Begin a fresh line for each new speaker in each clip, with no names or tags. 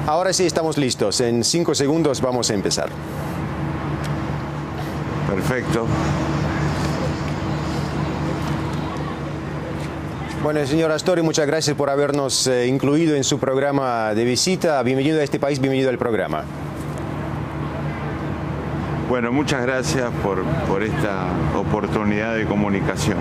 Ahora sí estamos listos. En 5 segundos vamos a empezar.
Perfecto.
Bueno, señor Astori, muchas gracias por habernos incluido en su programa de visita. Bienvenido a este país, bienvenido al programa.
Bueno, muchas gracias por esta oportunidad de comunicación.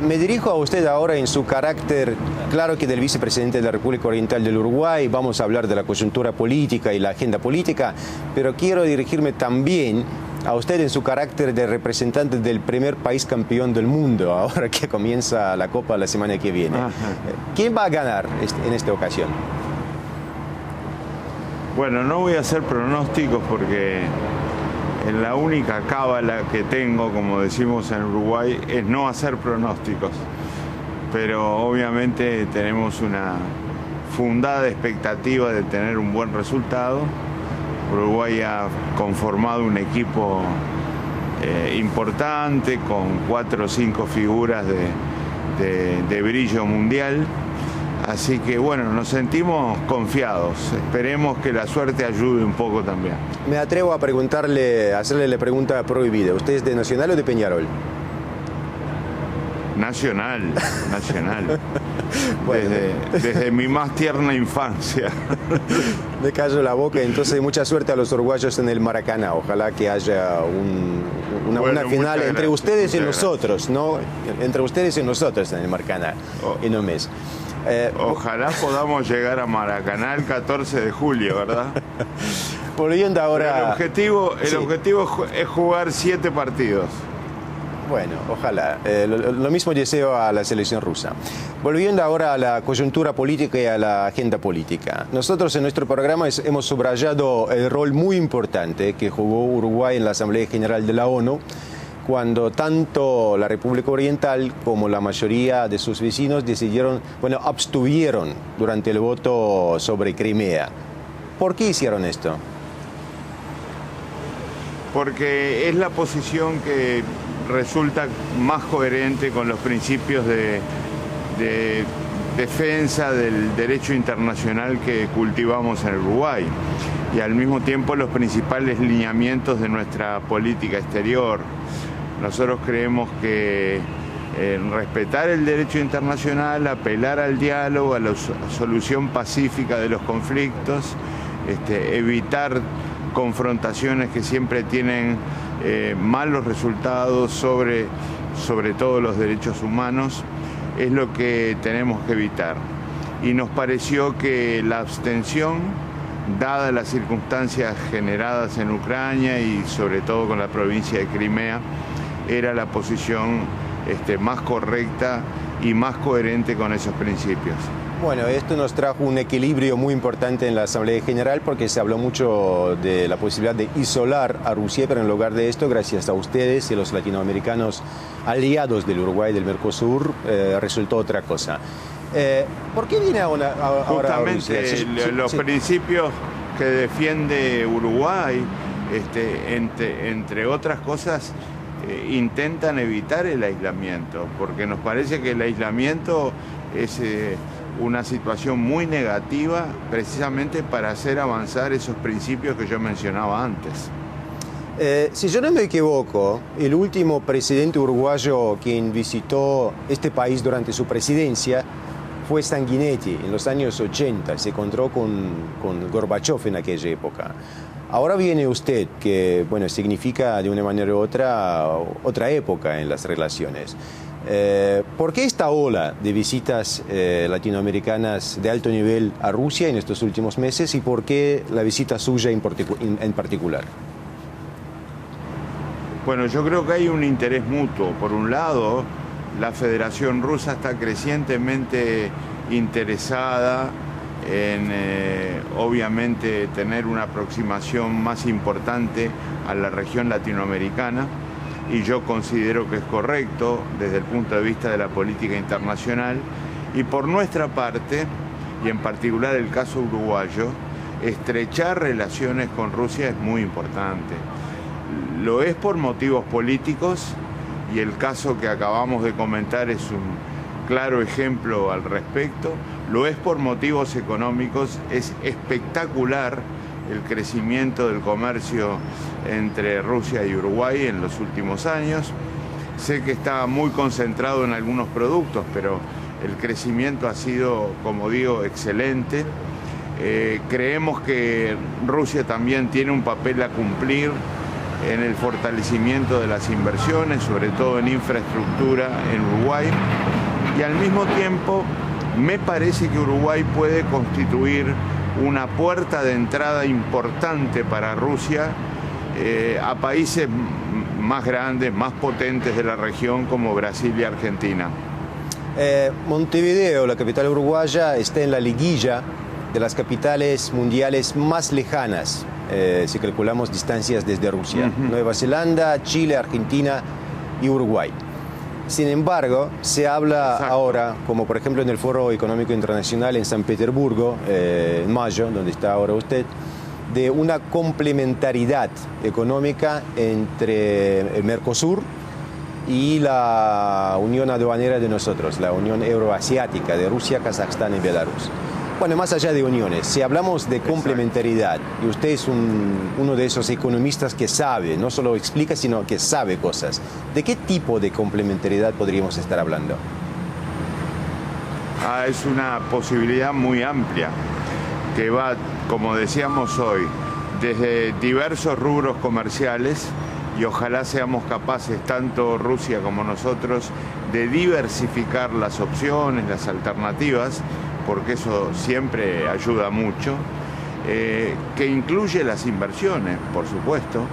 Me dirijo a usted ahora en su carácter, claro que del vicepresidente de la República Oriental del Uruguay. Vamos a hablar de la coyuntura política y la agenda política, pero quiero dirigirme también a usted en su carácter de representante del primer país campeón del mundo, ahora que comienza la Copa la semana que viene.
Ajá.
¿Quién va a ganar en esta ocasión?
Bueno, no voy a hacer pronósticos porque la única cábala que tengo, como decimos en Uruguay, es no hacer pronósticos. Pero obviamente tenemos una fundada expectativa de tener un buen resultado. Uruguay ha conformado un equipo importante con 4 o 5 figuras de brillo mundial. Así que bueno, nos sentimos confiados. Esperemos que la suerte ayude un poco también.
Me atrevo a hacerle la pregunta prohibida. ¿Usted es de Nacional o de Peñarol?
Nacional.
Bueno.
Desde mi más tierna infancia.
Me callo la boca, entonces mucha suerte a los uruguayos en el Maracaná. Ojalá que haya una final entre ustedes y nosotros, ¿no? Entre ustedes y nosotros en el Maracaná, en un mes.
Ojalá podamos llegar a Maracaná el 14 de julio, ¿verdad?
Volviendo ahora...
El objetivo es jugar 7 partidos.
Bueno, ojalá. Lo mismo deseo a la selección rusa. Volviendo ahora a la coyuntura política y a la agenda política. Nosotros en nuestro programa hemos subrayado el rol muy importante que jugó Uruguay en la Asamblea General de la ONU, cuando tanto la República Oriental como la mayoría de sus vecinos abstuvieron durante el voto sobre Crimea. ¿Por qué hicieron esto?
Porque es la posición que resulta más coherente con los principios de defensa del derecho internacional que cultivamos en Uruguay y al mismo tiempo los principales lineamientos de nuestra política exterior. Nosotros creemos que respetar el derecho internacional, apelar al diálogo, a la solución pacífica de los conflictos, evitar confrontaciones que siempre tienen malos resultados sobre todo los derechos humanos, es lo que tenemos que evitar. Y nos pareció que la abstención, dadas las circunstancias generadas en Ucrania y sobre todo con la provincia de Crimea, era la posición más correcta y más coherente con esos principios.
Bueno, esto nos trajo un equilibrio muy importante en la Asamblea General porque se habló mucho de la posibilidad de isolar a Rusia, pero en lugar de esto, gracias a ustedes y los latinoamericanos aliados del Uruguay y del Mercosur, resultó otra cosa. ¿Por qué viene ahora
justamente
Rusia?
Los principios que defiende Uruguay, entre otras cosas, intentan evitar el aislamiento, porque nos parece que el aislamiento es una situación muy negativa precisamente para hacer avanzar esos principios que yo mencionaba antes.
Si yo no me equivoco, el último presidente uruguayo quien visitó este país durante su presidencia fue Sanguinetti en los años 80, se encontró con Gorbachev en aquella época. Ahora viene usted, que bueno, significa de una manera u otra época en las relaciones. ¿Por qué esta ola de visitas latinoamericanas de alto nivel a Rusia en estos últimos meses y por qué la visita suya en particular?
Bueno, yo creo que hay un interés mutuo. Por un lado, la Federación Rusa está crecientemente interesada en, obviamente, tener una aproximación más importante a la región latinoamericana. Y yo considero que es correcto desde el punto de vista de la política internacional. Y por nuestra parte, y en particular el caso uruguayo, estrechar relaciones con Rusia es muy importante. Lo es por motivos políticos y el caso que acabamos de comentar es un claro ejemplo al respecto. lo es por motivos económicos. Es espectacular el crecimiento del comercio entre Rusia y Uruguay en los últimos años. Sé que está muy concentrado en algunos productos, pero el crecimiento ha sido, como digo, excelente. Creemos que Rusia también tiene un papel a cumplir en el fortalecimiento de las inversiones, sobre todo en infraestructura en Uruguay. Y al mismo tiempo, me parece que Uruguay puede constituir una puerta de entrada importante para Rusia a países más grandes, más potentes de la región como Brasil y Argentina.
Montevideo, la capital uruguaya, está en la liguilla de las capitales mundiales más lejanas, si calculamos distancias desde Rusia. Nueva Zelanda, Chile, Argentina y Uruguay. Sin embargo, se habla ahora, como por ejemplo en el Foro Económico Internacional en San Petersburgo, en mayo, donde está ahora usted, de una complementariedad económica entre el Mercosur y la Unión Aduanera de nosotros, la Unión Euroasiática de Rusia, Kazajstán y Belarus. Bueno, más allá de uniones, si hablamos de complementariedad, y usted es uno de esos economistas que sabe, no solo explica, sino que sabe cosas, ¿de qué tipo de complementariedad podríamos estar hablando?
Es una posibilidad muy amplia, que va, como decíamos hoy, desde diversos rubros comerciales, y ojalá seamos capaces, tanto Rusia como nosotros, de diversificar las opciones, las alternativas, porque eso siempre ayuda mucho, que incluye las inversiones, por supuesto.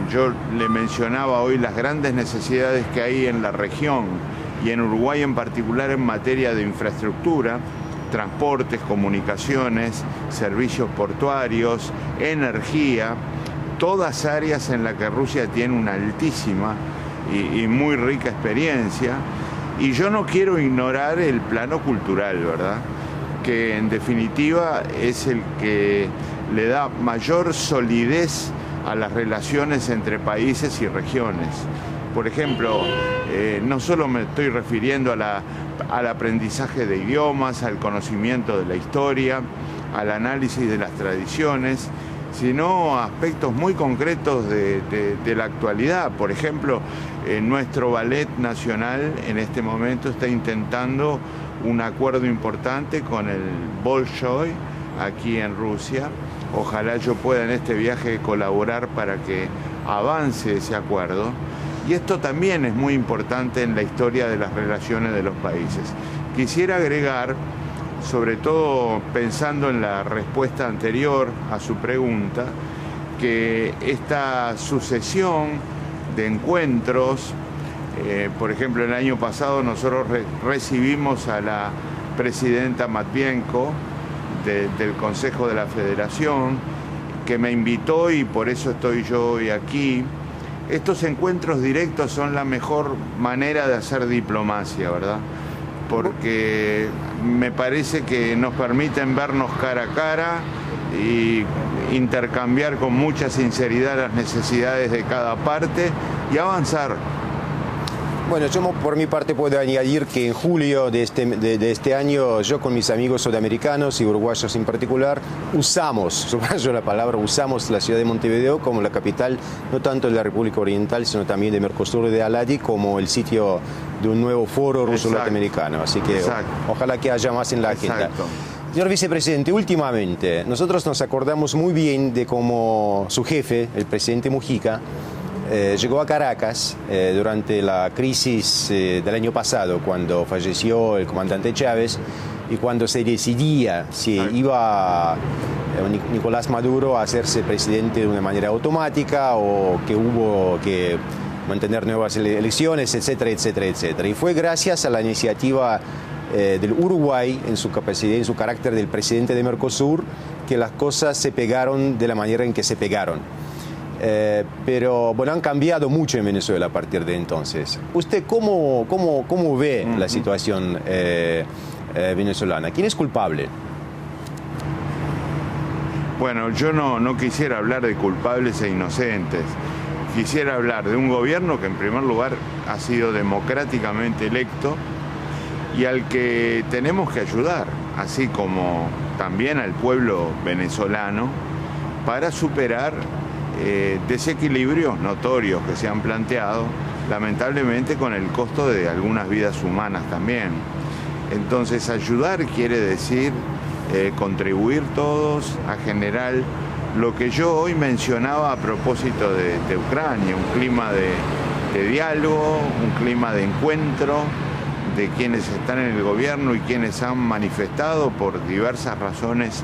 Yo le mencionaba hoy las grandes necesidades que hay en la región y en Uruguay en particular en materia de infraestructura, transportes, comunicaciones, servicios portuarios, energía, todas áreas en las que Rusia tiene una altísima y muy rica experiencia. Y yo no quiero ignorar el plano cultural, ¿verdad? Que en definitiva es el que le da mayor solidez a las relaciones entre países y regiones. Por ejemplo, no solo me estoy refiriendo al aprendizaje de idiomas, al conocimiento de la historia, al análisis de las tradiciones, sino a aspectos muy concretos de la actualidad. Por ejemplo, nuestro ballet nacional en este momento está intentando un acuerdo importante con el Bolshoi aquí en Rusia. Ojalá yo pueda en este viaje colaborar para que avance ese acuerdo. Y esto también es muy importante en la historia de las relaciones de los países. Quisiera agregar, sobre todo pensando en la respuesta anterior a su pregunta, que esta sucesión de encuentros, por ejemplo, el año pasado nosotros recibimos a la presidenta Matvienko del Consejo de la Federación, que me invitó y por eso estoy yo hoy aquí. Estos encuentros directos son la mejor manera de hacer diplomacia, ¿verdad? Porque me parece que nos permiten vernos cara a cara y intercambiar con mucha sinceridad las necesidades de cada parte y avanzar.
Bueno, yo por mi parte puedo añadir que en julio de este año yo con mis amigos sudamericanos y uruguayos en particular subrayo la palabra, usamos la ciudad de Montevideo como la capital no tanto de la República Oriental sino también de Mercosur y de ALADI como el sitio de un nuevo foro ruso-latinoamericano. Así que ojalá que haya más en la agenda. Señor vicepresidente, últimamente nosotros nos acordamos muy bien de cómo su jefe, el presidente Mujica, llegó a Caracas durante la crisis del año pasado, cuando falleció el comandante Chávez y cuando se decidía si iba Nicolás Maduro a hacerse presidente de una manera automática o que hubo que mantener nuevas elecciones, etcétera, etcétera, etcétera. Y fue gracias a la iniciativa del Uruguay, en su capacidad, en su carácter del presidente de Mercosur, que las cosas se pegaron de la manera en que se pegaron. Pero bueno, han cambiado mucho en Venezuela a partir de entonces. ¿Usted cómo ve la situación venezolana? ¿Quién es culpable?
Bueno, yo no quisiera hablar de culpables e inocentes. Quisiera hablar de un gobierno que en primer lugar ha sido democráticamente electo y al que tenemos que ayudar, así como también al pueblo venezolano, para superar desequilibrios notorios que se han planteado, lamentablemente con el costo de algunas vidas humanas también. Entonces, ayudar quiere decir contribuir todos a generar lo que yo hoy mencionaba a propósito de Ucrania, un clima de diálogo, un clima de encuentro de quienes están en el gobierno y quienes han manifestado por diversas razones,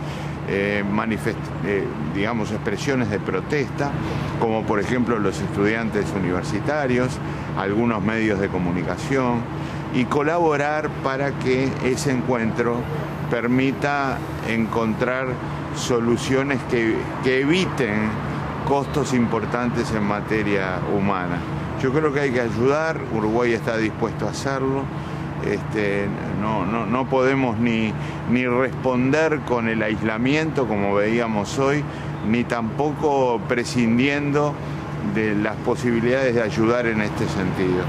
digamos, expresiones de protesta, como por ejemplo los estudiantes universitarios, algunos medios de comunicación, y colaborar para que ese encuentro permita encontrar soluciones que eviten costos importantes en materia humana. Yo creo que hay que ayudar, Uruguay está dispuesto a hacerlo. No podemos ni responder con el aislamiento como veíamos hoy, ni tampoco prescindiendo de las posibilidades de ayudar en este sentido.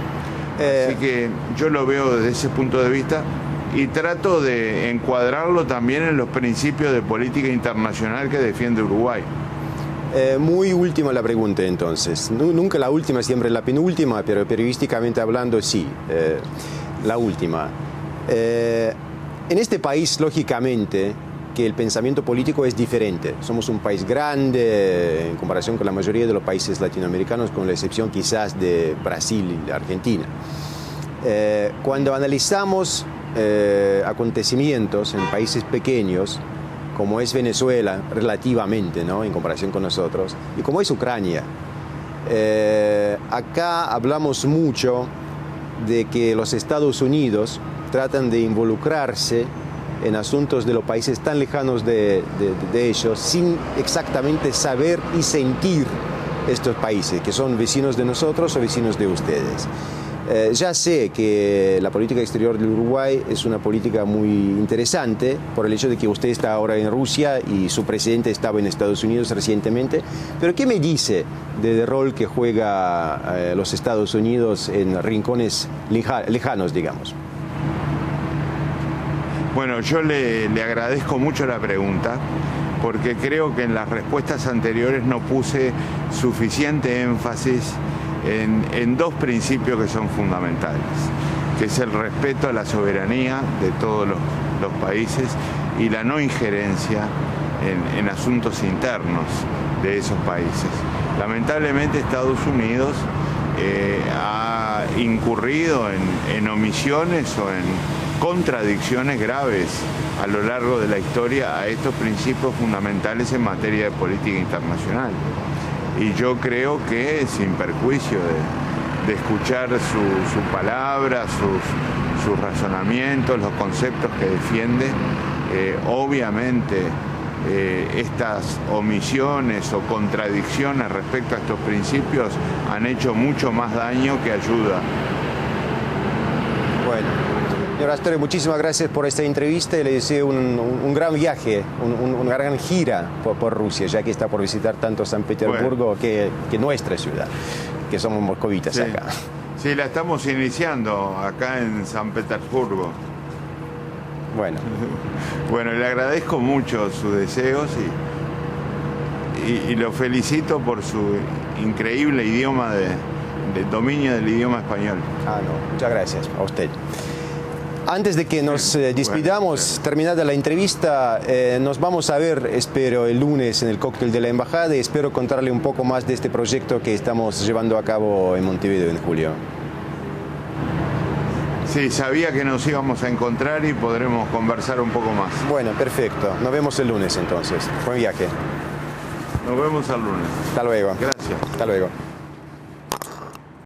Así que yo lo veo desde ese punto de vista y trato de encuadrarlo también en los principios de política internacional que defiende Uruguay.
Muy última la pregunta entonces, nunca la última, siempre la penúltima, pero periodísticamente hablando sí, la última. En este país, lógicamente, que el pensamiento político es diferente. Somos un país grande en comparación con la mayoría de los países latinoamericanos, con la excepción quizás de Brasil y Argentina. Cuando analizamos acontecimientos en países pequeños, como es Venezuela, relativamente, ¿no?, en comparación con nosotros, y como es Ucrania, acá hablamos mucho de que los Estados Unidos tratan de involucrarse en asuntos de los países tan lejanos de ellos, sin exactamente saber y sentir estos países, que son vecinos de nosotros o vecinos de ustedes. Ya sé que la política exterior del Uruguay es una política muy interesante por el hecho de que usted está ahora en Rusia y su presidente estaba en Estados Unidos recientemente, pero ¿qué me dice del rol que juega los Estados Unidos en rincones lejanos, digamos?
Bueno, yo le agradezco mucho la pregunta, porque creo que en las respuestas anteriores no puse suficiente énfasis en dos principios que son fundamentales, que es el respeto a la soberanía de todos los países y la no injerencia en asuntos internos de esos países. Lamentablemente Estados Unidos ha incurrido en omisiones o en contradicciones graves a lo largo de la historia a estos principios fundamentales en materia de política internacional. Y yo creo que, sin perjuicio de escuchar su palabra, sus razonamientos, los conceptos que defiende, obviamente estas omisiones o contradicciones respecto a estos principios han hecho mucho más daño que ayuda.
Bueno, señor Astorre, muchísimas gracias por esta entrevista y le deseo un gran viaje, una gran gira por Rusia, ya que está por visitar tanto San Petersburgo que nuestra ciudad, que somos moscovitas acá.
Sí, la estamos iniciando acá en San Petersburgo. Bueno, le agradezco mucho sus deseos y lo felicito por su increíble idioma del dominio del idioma español.
Muchas gracias a usted. Antes de que nos despidamos, terminada la entrevista, nos vamos a ver, espero, el lunes en el cóctel de la Embajada y espero contarle un poco más de este proyecto que estamos llevando a cabo en Montevideo en julio.
Sí, sabía que nos íbamos a encontrar y podremos conversar un poco más.
Bueno, perfecto. Nos vemos el lunes entonces. Buen viaje.
Nos vemos el lunes.
Hasta luego.
Gracias.
Hasta luego.